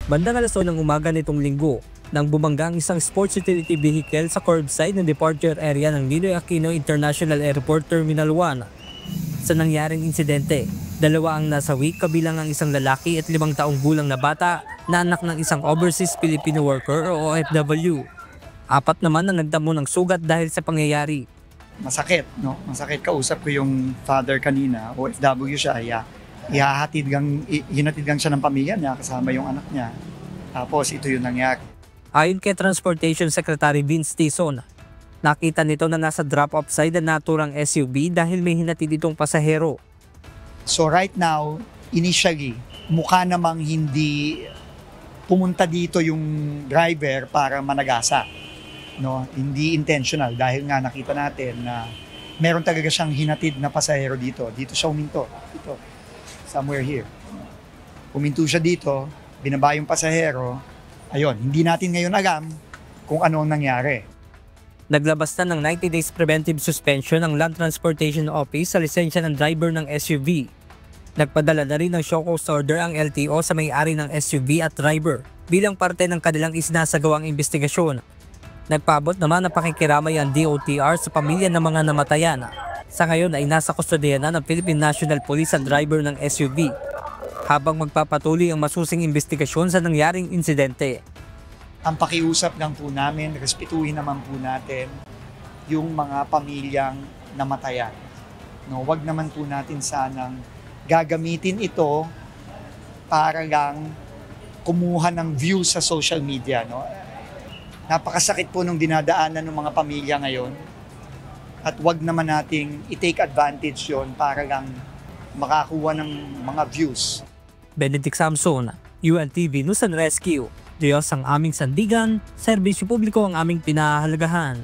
Bandang alas 9 ng umaga nitong linggo, nang bumangga ang isang sports utility vehicle sa curbside ng departure area ng Ninoy Aquino International Airport Terminal 1. Sa nangyaring insidente, dalawa ang nasawi kabilang ang isang lalaki at 5 taong gulang na bata na anak ng isang overseas Filipino worker o OFW. 4 naman ang nagdamo ng sugat dahil sa pangyayari. Masakit, no? Masakit. Kausap ko yung father kanina, OFW siya, hinatid gang siya ng pamilya niya kasama yung anak niya. Tapos ito yung nangyari. Ayon kay Transportation Secretary Vince Tison, nakita nito na nasa drop-off side ang naturang SUV dahil may hinatid itong pasahero. So right now, initially, mukha namang hindi pumunta dito yung driver para managasa. No? Hindi intentional dahil nga nakita natin na meron talaga siyang hinatid na pasahero dito. Dito siya uminto. Dito. Somewhere here. Uminto siya dito, binaba yung pasahero. Ayun, hindi natin ngayon alam kung ano ang nangyari. Naglabas na ng 90 days preventive suspension ang Land Transportation Office sa lisensya ng driver ng SUV. Nagpadala na rin ng show cause order ang LTO sa may-ari ng SUV at driver bilang parte ng kanilang isinasagawang investigasyon. Nagpaabot naman ng pakikiramay ang DOTR sa pamilya ng mga namatayan. Sa ngayon ay nasa kustodiya na ng Philippine National Police ang driver ng SUV, habang magpapatuloy ang masusing investigasyon sa nangyaring insidente. Ang pakiusap lang po namin, respetuhin naman po natin yung mga pamilyang namatayan. No, wag naman po natin sanang gagamitin ito para lang kumuha ng views sa social media. No? Napakasakit po nung dinadaanan ng mga pamilya ngayon. At wag naman nating i-take advantage yon para lang makakuha ng mga views. Benedict Samson, UNTV News and Rescue. Diyos ang aming sandigan, serbisyo publiko ang aming pinahahalagahan.